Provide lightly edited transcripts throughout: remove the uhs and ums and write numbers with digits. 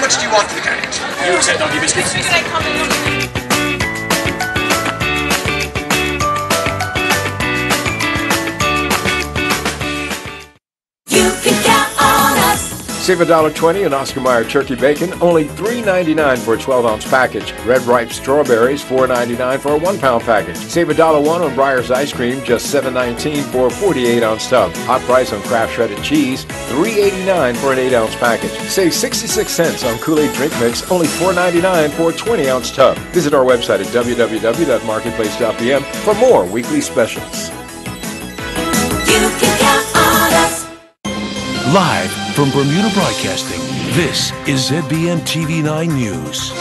much do you want for the carrot? You accept doggy biscuits? You can count on us. Save $1.20 on Oscar Mayer turkey bacon, only $3.99 for a 12-ounce package. Red ripe strawberries, $4.99 for a 1-pound package. Save $1.01 on Breyer's ice cream, just $7.19 for a 48-ounce tub. Hot price on Kraft shredded cheese, $3.89 for an 8-ounce package. Save 66 cents on Kool-Aid drink mix, only $4.99 for a 20-ounce tub. Visit our website at www.marketplace.pm for more weekly specials. You can count on us. Live from Bermuda Broadcasting, this is ZBM TV9 News.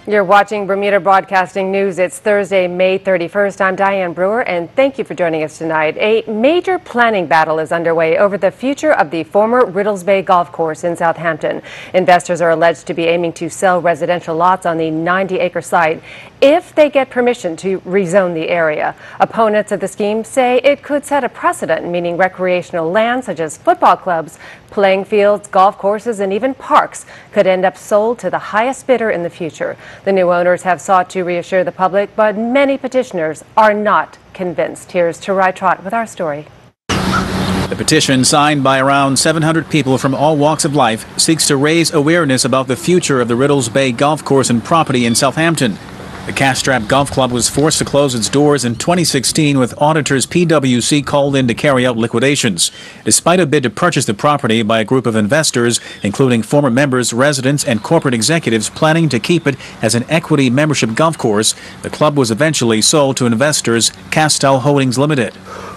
You're watching Bermuda Broadcasting News. It's Thursday, May 31st. I'm Diane Brewer, and thank you for joining us tonight. A major planning battle is underway over the future of the former Riddles Bay Golf Course in Southampton. Investors are alleged to be aiming to sell residential lots on the 90-acre site if they get permission to rezone the area. Opponents of the scheme say it could set a precedent, meaning recreational land such as football clubs, playing fields, golf courses, and even parks could end up sold to the highest bidder in the future. The new owners have sought to reassure the public, but many petitioners are not convinced. Here's Tarai Trott with our story. The petition, signed by around 700 people from all walks of life, seeks to raise awareness about the future of the Riddles Bay Golf Course and property in Southampton. The cash-strapped golf club was forced to close its doors in 2016 with auditors PwC called in to carry out liquidations. Despite a bid to purchase the property by a group of investors, including former members, residents, and corporate executives planning to keep it as an equity membership golf course, the club was eventually sold to investors Castell Holdings Limited.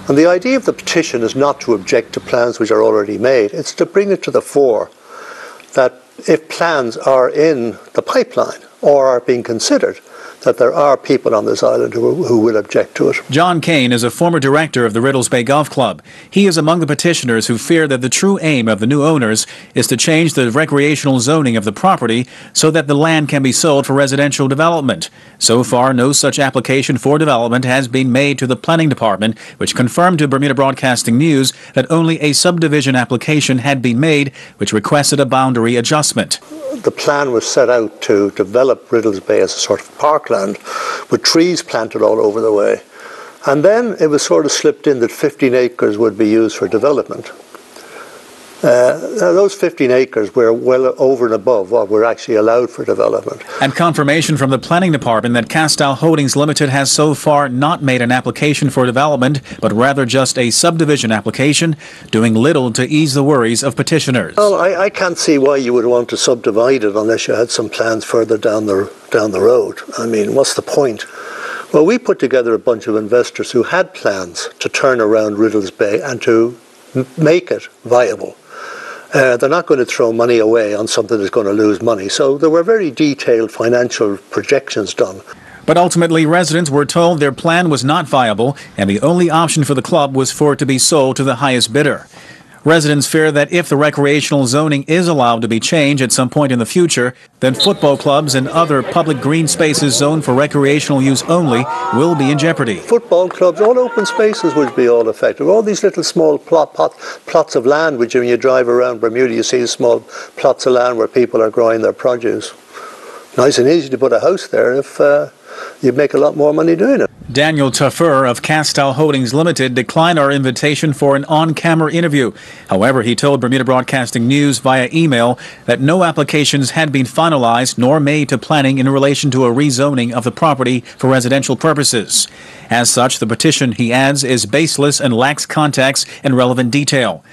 And the idea of the petition is not to object to plans which are already made. It's to bring it to the fore that if plans are in the pipeline or are being considered, that there are people on this island who will object to it. John Kane is a former director of the Riddles Bay Golf Club. He is among the petitioners who fear that the true aim of the new owners is to change the recreational zoning of the property so that the land can be sold for residential development. So far, no such application for development has been made to the planning department, which confirmed to Bermuda Broadcasting News that only a subdivision application had been made, which requested a boundary adjustment. The plan was set out to develop Riddles Bay as a sort of parkland with trees planted all over the way. And then it was sort of slipped in that 15 acres would be used for development. Those 15 acres were well over and above what were actually allowed for development. And confirmation from the planning department that Castell Holdings Limited has so far not made an application for development, but rather just a subdivision application, doing little to ease the worries of petitioners. Well, I can't see why you would want to subdivide it unless you had some plans further down the road. I mean, what's the point? Well, we put together a bunch of investors who had plans to turn around Riddles Bay and to make it viable. They're not going to throw money away on something that's going to lose money. So there were very detailed financial projections done. But ultimately, residents were told their plan was not viable, and the only option for the club was for it to be sold to the highest bidder. Residents fear that if the recreational zoning is allowed to be changed at some point in the future, then football clubs and other public green spaces zoned for recreational use only will be in jeopardy. Football clubs, all open spaces would be all affected. All these little small plots of land, which when you drive around Bermuda, you see small plots of land where people are growing their produce. Nice and easy to put a house there if you'd make a lot more money doing it. Daniel Taffer of Castell Holdings Limited declined our invitation for an on-camera interview. However, he told Bermuda Broadcasting News via email that no applications had been finalized nor made to planning in relation to a rezoning of the property for residential purposes. As such, the petition, he adds, is baseless and lacks context and relevant detail.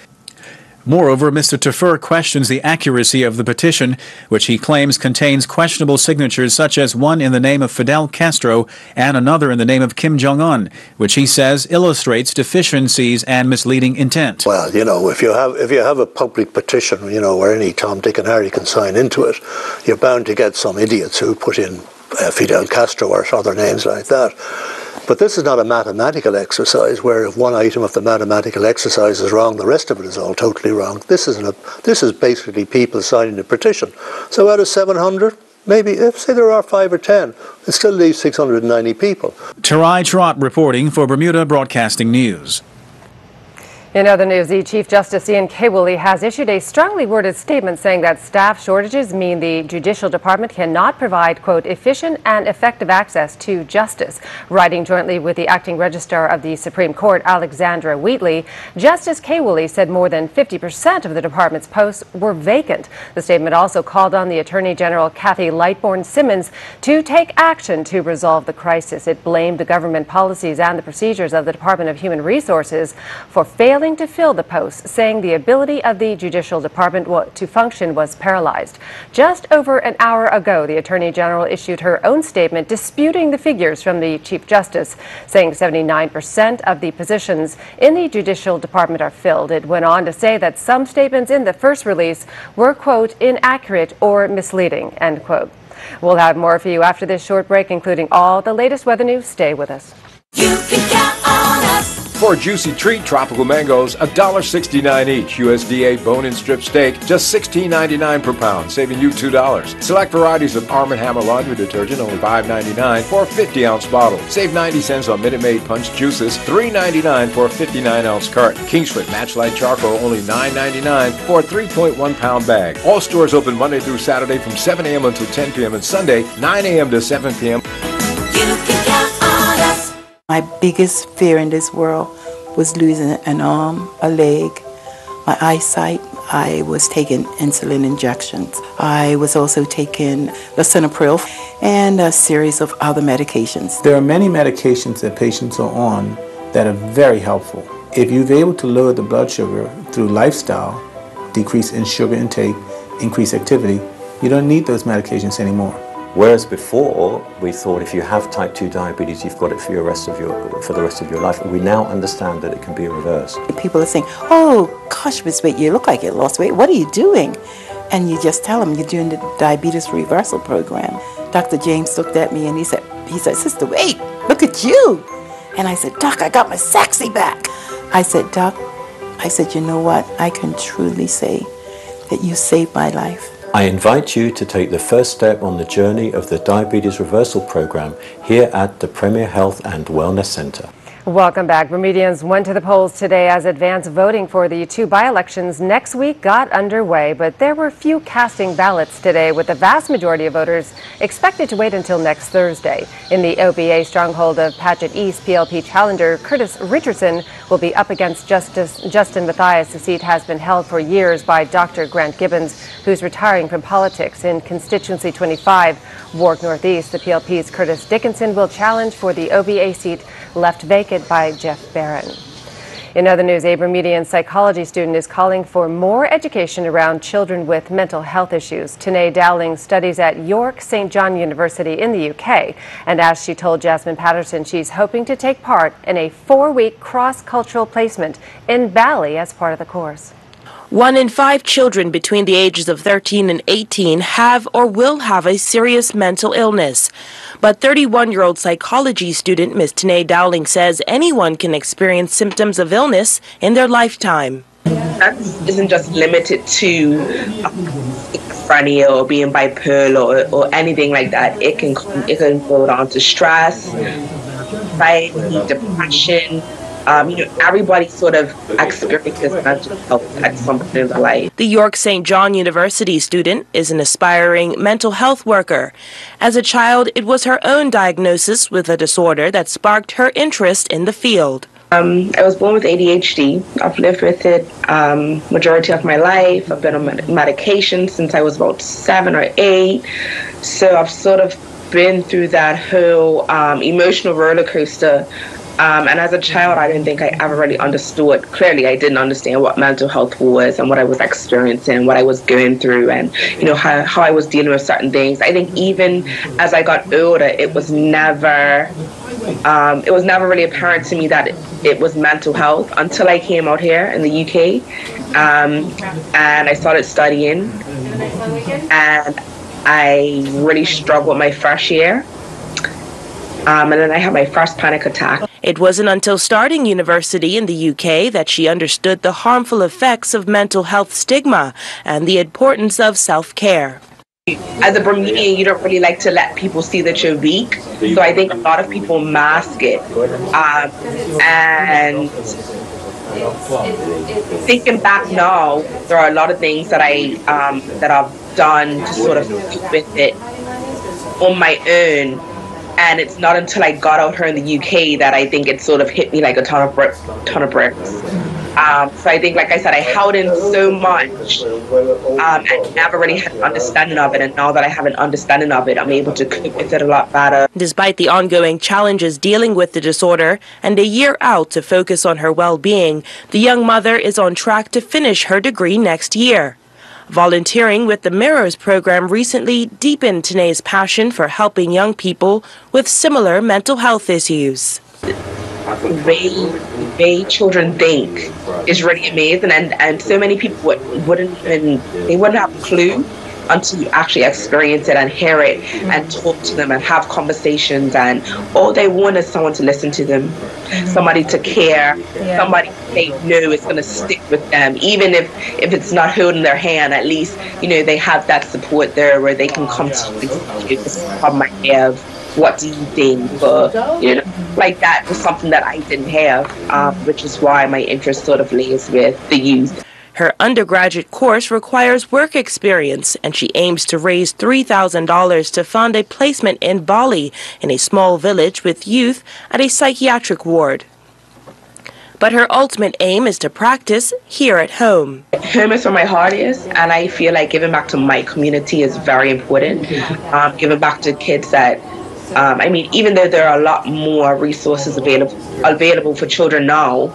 Moreover, Mr. Taffer questions the accuracy of the petition, which he claims contains questionable signatures such as one in the name of Fidel Castro and another in the name of Kim Jong-un, which he says illustrates deficiencies and misleading intent. Well, you know, if you have a public petition, you know, where any Tom, Dick and Harry can sign into it, you're bound to get some idiots who put in Fidel Castro or other names like that. But this is not a mathematical exercise where if one item of the mathematical exercise is wrong, the rest of it is all totally wrong. This is basically people signing a petition. So out of 700, maybe, if say there are 5 or 10, it still leaves 690 people. Tarai Trott reporting for Bermuda Broadcasting News. In other news, the Chief Justice Ian Kawuli has issued a strongly worded statement saying that staff shortages mean the Judicial Department cannot provide, quote, efficient and effective access to justice. Writing jointly with the acting registrar of the Supreme Court, Alexandra Wheatley, Justice Kawuli said more than 50% of the department's posts were vacant. The statement also called on the Attorney General Kathy Lightbourne-Simmons to take action to resolve the crisis. It blamed the government policies and the procedures of the Department of Human Resources for failing to fill the posts, saying the ability of the Judicial Department to function was paralyzed. Just over an hour ago, the Attorney General issued her own statement disputing the figures from the Chief Justice, saying 79% of the positions in the Judicial Department are filled. It went on to say that some statements in the first release were, quote, inaccurate or misleading, end quote. We'll have more for you after this short break, including all the latest weather news. Stay with us. You can count on us. For a juicy treat, tropical mangoes, $1.69 each. USDA bone-in strip steak, just $16.99 per pound, saving you $2. Select varieties of Arm & Hammer laundry detergent, only $5.99 for a 50-ounce bottle. Save 90 cents on Minute Maid punch juices, $3.99 for a 59-ounce carton. KINGSFORD MATCHLIGHT charcoal, only $9.99 for a 3.1-pound bag. All stores open Monday through Saturday from 7 a.m. until 10 p.m. and Sunday, 9 a.m. to 7 p.m. You can count on us. My biggest fear in this world was losing an arm, a leg, my eyesight. I was taking insulin injections. I was also taking lisinopril and a series of other medications. There are many medications that patients are on that are very helpful. If you're able to lower the blood sugar through lifestyle, decrease in sugar intake, increase activity, you don't need those medications anymore. Whereas before, we thought if you have type 2 diabetes, you've got it for the rest of your life. We now understand that it can be reversed. People are saying, oh, gosh, Miss Wade, you look like you lost weight. What are you doing? And you just tell them you're doing the diabetes reversal program. Dr. James looked at me and he said, Sister Wade, look at you. And I said, Doc, I got my sexy back. I said, Doc, you know what? I can truly say that you saved my life. I invite you to take the first step on the journey of the Diabetes Reversal Program here at the Premier Health and Wellness Center. Welcome back. Bermudians went to the polls today as advance voting for the two by-elections next week got underway, but there were few casting ballots today, with the vast majority of voters expected to wait until next Thursday. In the OBA stronghold of Paget East, PLP challenger Curtis Richardson will be up against Justin Mathias. The seat has been held for years by Dr. Grant Gibbons, who's retiring from politics. In constituency 25, Warwick Northeast, the PLP's Curtis Dickinson will challenge for the OBA seat left vacant by Jeff Barron. In other news, a Bermudian psychology student is calling for more education around children with mental health issues. Tanae Dowling studies at York St. John University in the UK, and as she told Jasmine Patterson, she's hoping to take part in a 4-week cross-cultural placement in Bali as part of the course. 1 in 5 children between the ages of 13 and 18 have or will have a serious mental illness. But 31-year-old psychology student Ms. Tanae Dowling says anyone can experience symptoms of illness in their lifetime. That isn't just limited to schizophrenia or being bipolar or anything like that. It can go down to stress, anxiety, depression. Everybody sort of experiences mental health at some point in their life. The York St. John University student is an aspiring mental health worker. As a child, it was her own diagnosis with a disorder that sparked her interest in the field. I was born with ADHD. I've lived with it majority of my life. I've been on medication since I was about 7 or 8. So I've sort of been through that whole emotional roller coaster. And as a child, I didn't think I ever really understood. Clearly, I didn't understand what mental health was and what I was experiencing, what I was going through, and how I was dealing with certain things. I think even as I got older, it was never really apparent to me that it was mental health until I came out here in the UK, and I started studying, and I really struggled my first year. And then I had my first panic attack. It wasn't until starting university in the UK that she understood the harmful effects of mental health stigma and the importance of self-care. As a Bermudian, you don't really like to let people see that you're weak. So I think a lot of people mask it. And thinking back now, there are a lot of things that I've done to sort of deal with it on my own, and it's not until I got out here in the UK that I think it sort of hit me like a ton of bricks. So I think, like I said, I held in so much and never really had an understanding of it, and now that I have an understanding of it, I'm able to cope with it a lot better. Despite the ongoing challenges dealing with the disorder and a year out to focus on her well-being, the young mother is on track to finish her degree next year. Volunteering with the Mirrors program recently deepened Tanae's passion for helping young people with similar mental health issues. The way children think is really amazing, and so many people wouldn't have a clue until you actually experience it and hear it and talk to them and have conversations, and all they want is someone to listen to them, somebody to care, somebody they know is going to stick with them, even if it's not holding their hand. At least they have that support there where they can come to you. This is a problem I have. What do you think? Like that was something that I didn't have, which is why my interest sort of lays with the youth. Her undergraduate course requires work experience, and she aims to raise $3,000 to fund a placement in Bali in a small village with youth at a psychiatric ward. But her ultimate aim is to practice here at home. Home is where my heart is, and I feel like giving back to my community is very important. Giving back to kids that even though there are a lot more resources available for children now,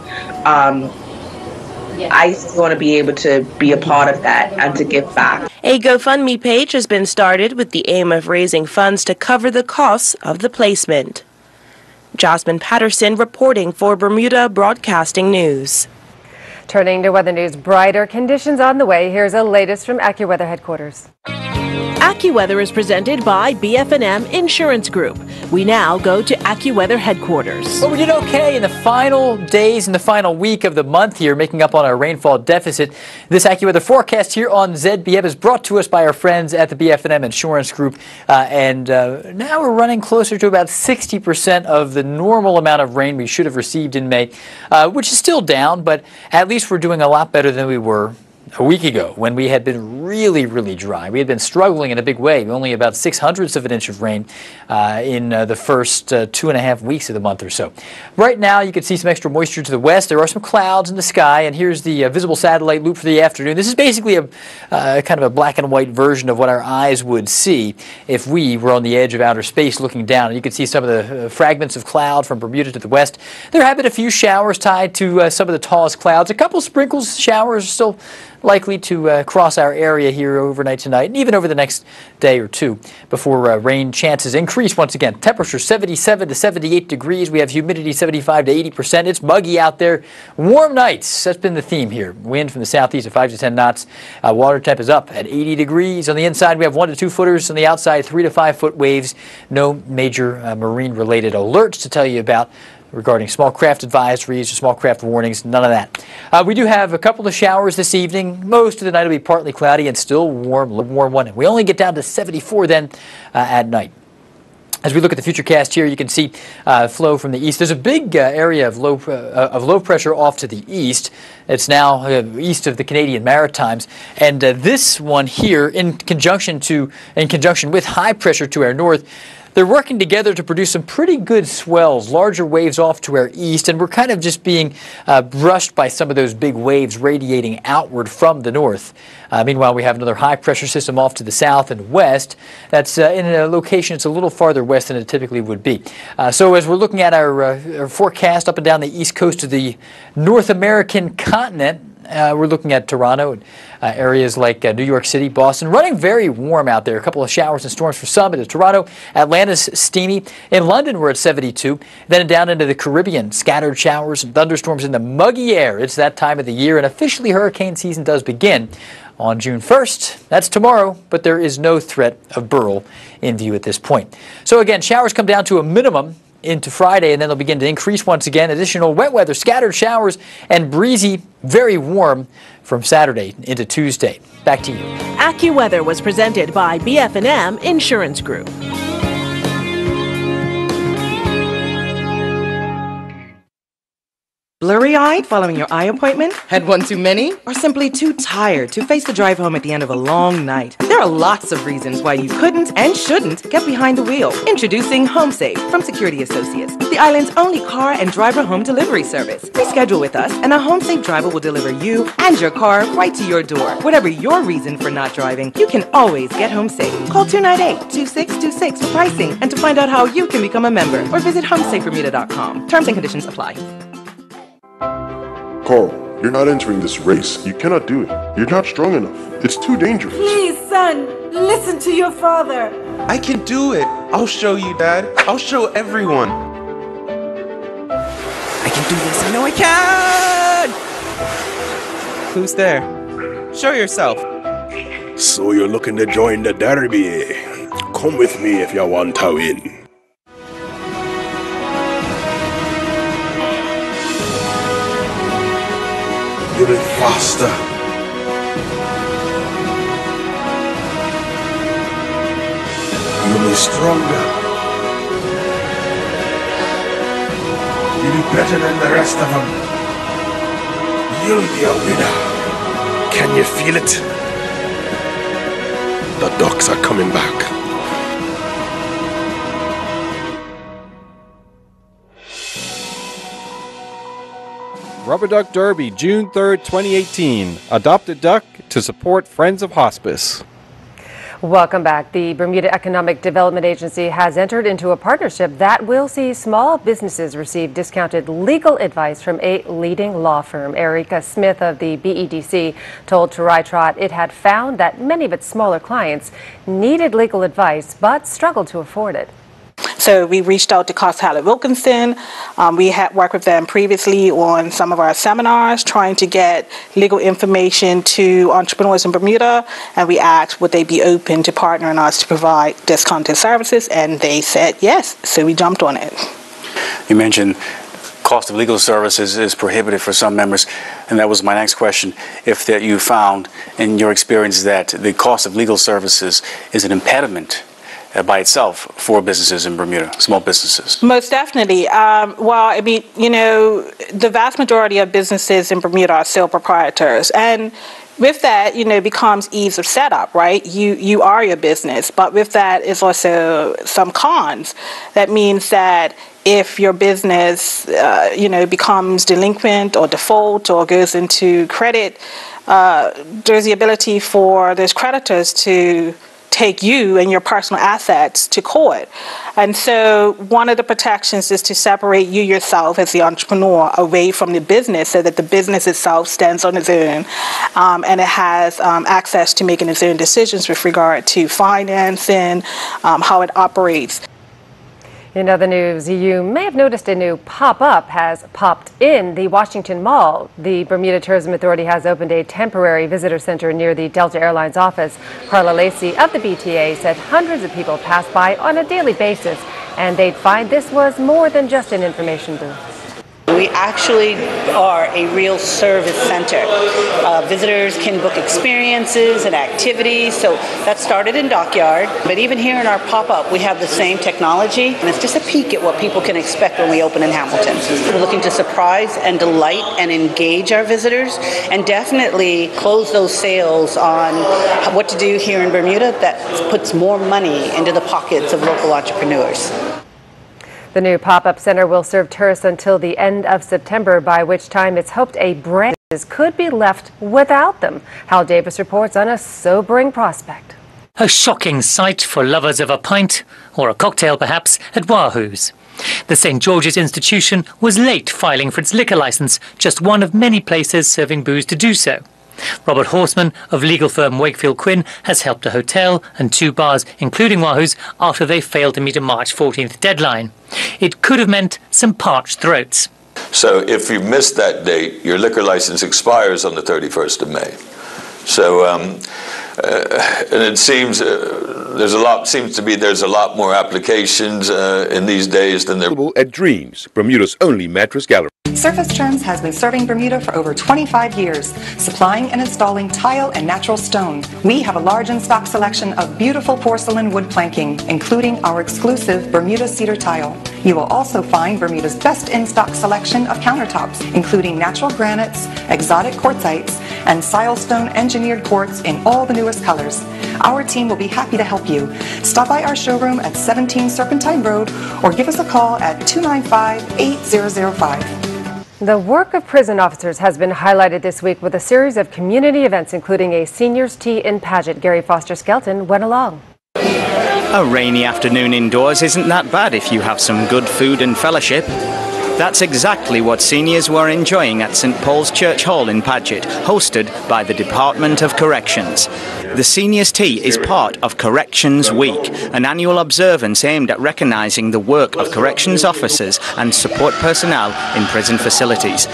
I still want to be able to be a part of that and to give back. A GoFundMe page has been started with the aim of raising funds to cover the costs of the placement. Jasmine Patterson reporting for Bermuda Broadcasting News. Turning to weather news, brighter conditions on the way. Here's the latest from AccuWeather headquarters. AccuWeather is presented by BF&M Insurance Group. We now go to AccuWeather headquarters. Well, we did okay in the final days and the final week of the month here, making up on our rainfall deficit. This AccuWeather forecast here on ZBM is brought to us by our friends at the BF&M Insurance Group. Now we're running closer to about 60% of the normal amount of rain we should have received in May, which is still down, but at least we're doing a lot better than we were a week ago when we had been really, really dry. We had been struggling in a big way, only about 0.06 of an inch of rain in the first 2.5 weeks of the month or so. Right now you can see some extra moisture to the west. There are some clouds in the sky, and here's the visible satellite loop for the afternoon. This is basically a kind of a black and white version of what our eyes would see if we were on the edge of outer space looking down. And you can see some of the fragments of cloud from Bermuda to the west. There have been a few showers tied to some of the tallest clouds. A couple sprinkles, showers still likely to cross our area here overnight tonight and even over the next day or two before rain chances increase once again. Temperature 77 to 78 degrees. We have humidity 75 to 80%. It's muggy out there. Warm nights. That's been the theme here. Wind from the southeast at 5 to 10 knots. Water temp is up at 80 degrees. On the inside, we have 1 to 2 footers. On the outside, 3 to 5 foot waves. No major marine-related alerts to tell you about regarding small craft advisories or small craft warnings, none of that. We do have a couple of showers this evening. Most of the night will be partly cloudy and still warm one. We only get down to 74 then at night. As we look at the futurecast here, you can see flow from the east. There's a big area of low pressure off to the east. It's now east of the Canadian Maritimes, and this one here, in conjunction with high pressure to our north, they're working together to produce some pretty good swells, larger waves off to our east, and we're kind of just being brushed by some of those big waves radiating outward from the north. Meanwhile, we have another high-pressure system off to the south and west. That's in a location that's a little farther west than it typically would be. So as we're looking at our forecast up and down the east coast of the North American continent, we're looking at Toronto and areas like New York City, Boston, running very warm out there. A couple of showers and storms for some into Toronto. Atlanta's steamy. In London, we're at 72. Then down into the Caribbean, scattered showers and thunderstorms in the muggy air. It's that time of the year, and officially hurricane season does begin on June 1st. That's tomorrow, but there is no threat of Beryl in view at this point. So again, showers come down to a minimum into Friday, and then they'll begin to increase once again. Additional wet weather, scattered showers, and breezy, very warm from Saturday into Tuesday. Back to you. AccuWeather was presented by BF&M Insurance Group. Blurry-eyed following your eye appointment? Had one too many? Or simply too tired to face the drive home at the end of a long night? There are lots of reasons why you couldn't and shouldn't get behind the wheel. Introducing HomeSafe from Security Associates, the island's only car and driver home delivery service. Reschedule with us and a HomeSafe driver will deliver you and your car right to your door. Whatever your reason for not driving, you can always get HomeSafe. Call 298-2626 for pricing and to find out how you can become a member or visit HomeSafeBermuda.com. Terms and conditions apply. Carl, you're not entering this race. You cannot do it. You're not strong enough. It's too dangerous. Please, son, listen to your father. I can do it. I'll show you, Dad. I'll show everyone. I can do this. I know I can! Who's there? Show yourself. So you're looking to join the derby? Come with me if you want to win. You'll be faster. You'll be stronger. You'll be better than the rest of them. You'll be a winner. Can you feel it? The ducks are coming back. Rubber Duck Derby, June 3rd, 2018. Adopt a duck to support Friends of Hospice. Welcome back. The Bermuda Economic Development Agency has entered into a partnership that will see small businesses receive discounted legal advice from a leading law firm. Erica Smith of the BEDC told Tarai Trot it had found that many of its smaller clients needed legal advice but struggled to afford it. So we reached out to Cost Hallett Wilkinson. We had worked with them previously on some of our seminars trying to get legal information to entrepreneurs in Bermuda, and we asked would they be open to partnering us to provide discounted services, and they said yes, so we jumped on it. You mentioned cost of legal services is prohibitive for some members, and that was my next question. If that you found in your experience that the cost of legal services is an impediment by itself for businesses in Bermuda, small businesses? Most definitely. Well, I mean, you know, the vast majority of businesses in Bermuda are sole proprietors, and with that, you know, becomes ease of setup, right? You are your business, but with that is also some cons. That means that if your business, you know, becomes delinquent or default or goes into credit, there's the ability for those creditors to take you and your personal assets to court. And so one of the protections is to separate you yourself as the entrepreneur away from the business so that the business itself stands on its own and it has access to making its own decisions with regard to financing, how it operates. In other news, you may have noticed a new pop-up has popped in the Washington Mall. The Bermuda Tourism Authority has opened a temporary visitor center near the Delta Airlines office. Carla Lacey of the BTA said hundreds of people pass by on a daily basis, and they'd find this was more than just an information booth. We actually are a real service center. Visitors can book experiences and activities, so that started in Dockyard. But even here in our pop-up, we have the same technology, and it's just a peek at what people can expect when we open in Hamilton. We're looking to surprise and delight and engage our visitors, and definitely close those sales on what to do here in Bermuda that puts more money into the pockets of local entrepreneurs. The new pop-up center will serve tourists until the end of September, by which time it's hoped a brand could be left without them. Hal Davis reports on a sobering prospect. A shocking sight for lovers of a pint, or a cocktail perhaps, at Wahoo's. The St. George's Institution was late filing for its liquor license, just one of many places serving booze to do so. Robert Horseman of legal firm Wakefield Quinn has helped a hotel and 2 bars, including Wahoo's, after they failed to meet a March 14th deadline. It could have meant some parched throats. So if you missed that date, your liquor license expires on the 31st of May. So, and it seems there's a lot more applications in these days than there. At Dreams, Bermuda's only mattress gallery. Surface Trends has been serving Bermuda for over 25 years, supplying and installing tile and natural stone. We have a large in-stock selection of beautiful porcelain wood planking, including our exclusive Bermuda cedar tile. You will also find Bermuda's best in-stock selection of countertops, including natural granites, exotic quartzites, and silestone engineered quartz in all the newest colors. Our team will be happy to help you. Stop by our showroom at 17 Serpentine Road or give us a call at 295-8005. The work of prison officers has been highlighted this week with a series of community events, including a seniors' tea in Paget. Gary Foster Skelton went along. A rainy afternoon indoors isn't that bad if you have some good food and fellowship. That's exactly what seniors were enjoying at St. Paul's Church Hall in Paget, hosted by the Department of Corrections. The Seniors' Tea is part of Corrections Week, an annual observance aimed at recognising the work of corrections officers and support personnel in prison facilities.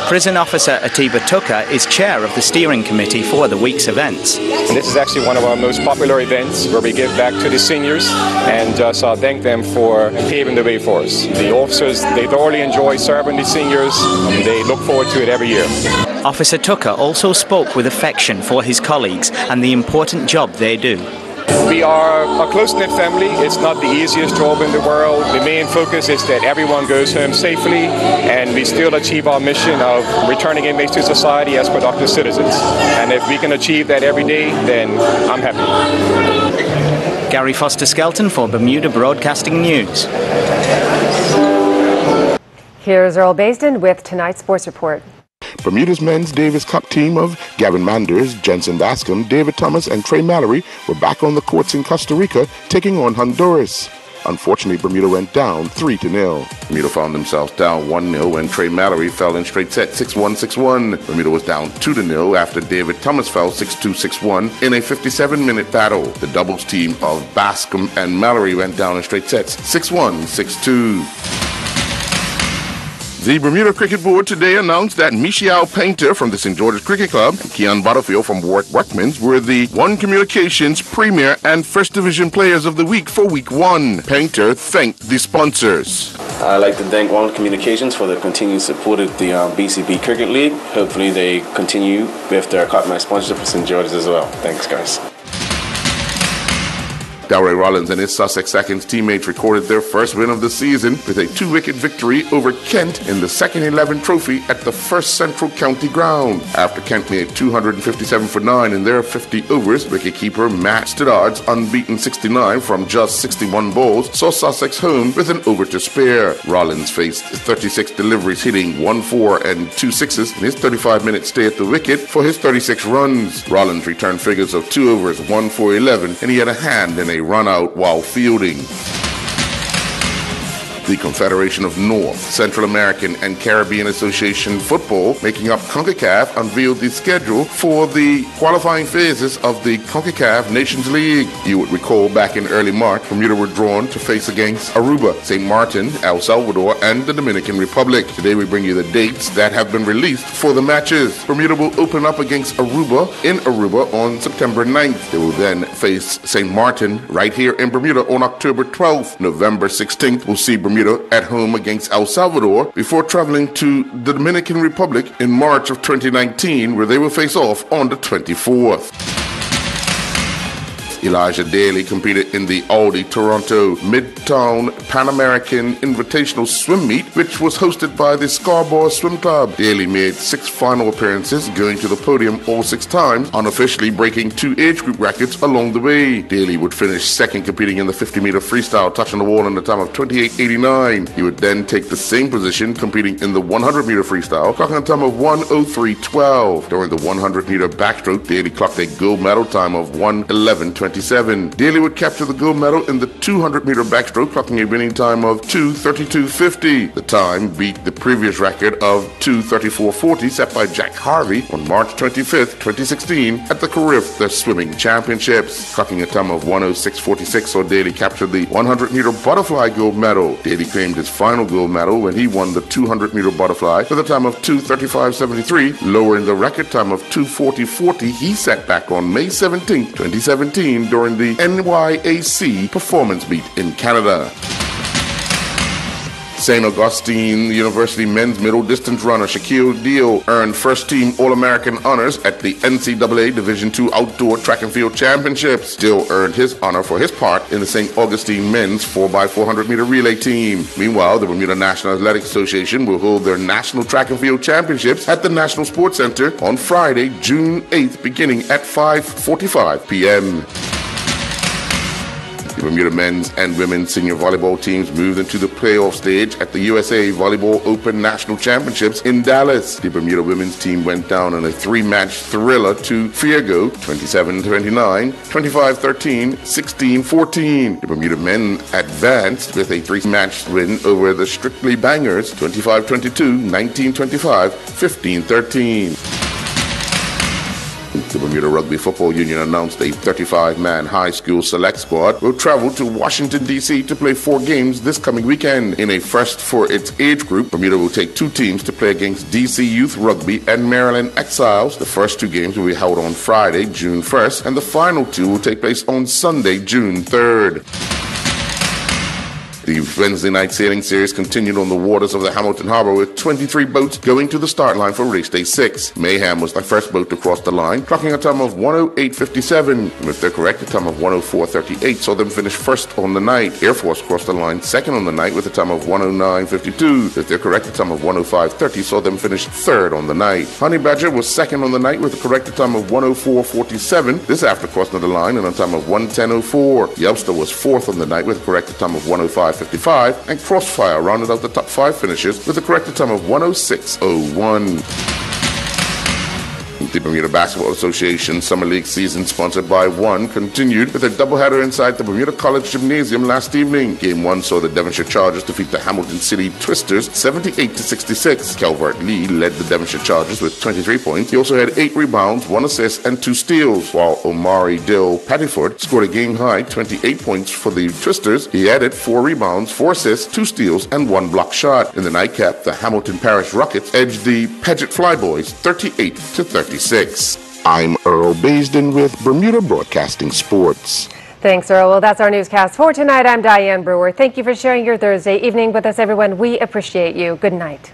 Prison officer Atiba Tucker is chair of the steering committee for the week's events. And this is actually one of our most popular events where we give back to the seniors, and so I thank them for paving the way for us. The officers, they thoroughly enjoy serving the seniors, and they look forward to it every year. Officer Tucker also spoke with affection for his colleagues and the important job they do. We are a close-knit family. It's not the easiest job in the world. The main focus is that everyone goes home safely, and we still achieve our mission of returning inmates to society as productive citizens. And if we can achieve that every day, then I'm happy. Gary Foster Skelton for Bermuda Broadcasting News. Here's Earl Baisden with tonight's sports report. Bermuda's men's Davis Cup team of Gavin Manders, Jensen Bascom, David Thomas, and Trey Mallory were back on the courts in Costa Rica, taking on Honduras. Unfortunately, Bermuda went down 3-0. Bermuda found themselves down 1-0 when Trey Mallory fell in straight set 6-1, 6-1. Bermuda was down 2-0 after David Thomas fell 6-2, 6-1 in a 57-minute battle. The doubles team of Bascom and Mallory went down in straight sets 6-1, 6-2. The Bermuda Cricket Board today announced that Michelle Painter from the St. George's Cricket Club and Keon Butterfield from Warwick Workmen's were the One Communications Premier and First Division Players of the Week for Week 1. Painter thanked the sponsors. I'd like to thank One Communications for the continued support of the BCB Cricket League. Hopefully they continue with their copyright sponsorship for St. George's as well. Thanks, guys. Delray Rollins and his Sussex Seconds teammates recorded their first win of the season with a 2-wicket victory over Kent in the Second 11 Trophy at the First Central County Ground. After Kent made 257 for 9 in their 50 overs, wicketkeeper Matt Stoddard's unbeaten 69 from just 61 balls saw Sussex home with an over to spare. Rollins faced 36 deliveries, hitting 1 4 and 2 6s in his 35-minute stay at the wicket for his 36 runs. Rollins returned figures of 2 overs, 1 for 11, and he had a hand in a run out while fielding. The Confederation of North, Central American and Caribbean Association Football, making up CONCACAF, unveiled the schedule for the qualifying phases of the CONCACAF Nations League. You would recall back in early March, Bermuda were drawn to face against Aruba, St. Martin, El Salvador, and the Dominican Republic. Today we bring you the dates that have been released for the matches. Bermuda will open up against Aruba in Aruba on September 9th. They will then face St. Martin right here in Bermuda on October 12th. November 16th will see Bermuda at home against El Salvador before traveling to the Dominican Republic in March of 2019, where they will face off on the 24th. Elijah Daly competed in the Aldi Toronto Midtown Pan American Invitational Swim Meet, which was hosted by the Scarborough Swim Club. Daly made 6 final appearances, going to the podium all 6 times, unofficially breaking 2 age group records along the way. Daly would finish second competing in the 50-meter freestyle, touching the wall in the time of 28.89. He would then take the same position competing in the 100-meter freestyle, clocking a time of 1:03.12. During the 100-meter backstroke, Daly clocked a gold medal time of 1:11.27. Daly would capture the gold medal in the 200-meter backstroke, clocking a winning time of 2:32.50. The time beat the previous record of 2:34.40 set by Jack Harvey on March 25th, 2016 at the Carifta Swimming Championships. Clocking a time of 1:06.46 saw Daly capture the 100-meter butterfly gold medal. Daly claimed his final gold medal when he won the 200-meter butterfly with a time of 2:35.73, lowering the record time of 2:40.40 he set back on May 17, 2017 team during the NYAC Performance Meet in Canada. St. Augustine University men's middle distance runner Shaquille Deal earned first-team All-American honors at the NCAA Division II Outdoor Track and Field Championships. Deal earned his honor for his part in the St. Augustine men's 4x400-meter relay team. Meanwhile, the Bermuda National Athletic Association will hold their National Track and Field Championships at the National Sports Center on Friday, June 8th, beginning at 5:45 p.m. The Bermuda men's and women's senior volleyball teams moved into the playoff stage at the USA Volleyball Open National Championships in Dallas. The Bermuda women's team went down in a three-match thriller to Fiego, 27-29, 25-13, 16-14. The Bermuda men advanced with a three-match win over the Strictly Bangers, 25-22, 19-25, 15-13. The Bermuda Rugby Football Union announced a 35-man high school select squad will travel to Washington, D.C. to play 4 games this coming weekend. In a first for its age group, Bermuda will take 2 teams to play against D.C. Youth Rugby and Maryland Exiles. The first 2 games will be held on Friday, June 1st, and the final 2 will take place on Sunday, June 3rd. The Wednesday night sailing series continued on the waters of the Hamilton Harbor with 23 boats going to the start line for race day 6. Mayhem was the first boat to cross the line, clocking a time of 1:08:57. With their correct, a time of 1:04:38 saw them finish first on the night. Air Force crossed the line second on the night with a time of 1:09:52. With their correct, a time of 1:05:30 saw them finish third on the night. Honey Badger was second on the night with a correct time of 1:04:47. This after crossing the line in a time of 1:10:04. Yubster was fourth on the night with a correct time of 1:05:55, and Crossfire rounded out the top 5 finishers with a correct time of 1:06:01. The Bermuda Basketball Association Summer League season, sponsored by One, continued with a doubleheader inside the Bermuda College Gymnasium last evening. Game 1 saw the Devonshire Chargers defeat the Hamilton City Twisters 78-66. Calvert Lee led the Devonshire Chargers with 23 points. He also had 8 rebounds, 1 assist, and 2 steals, while Omari Dill Pattyford scored a game-high 28 points for the Twisters. He added 4 rebounds, 4 assists, 2 steals, and 1 block shot. In the nightcap, the Hamilton Parish Rockets edged the Paget Flyboys 38-36. I'm Earl Baisden with Bermuda Broadcasting Sports. Thanks, Earl. Well, that's our newscast for tonight. I'm Diane Brewer. Thank you for sharing your Thursday evening with us, everyone. We appreciate you. Good night.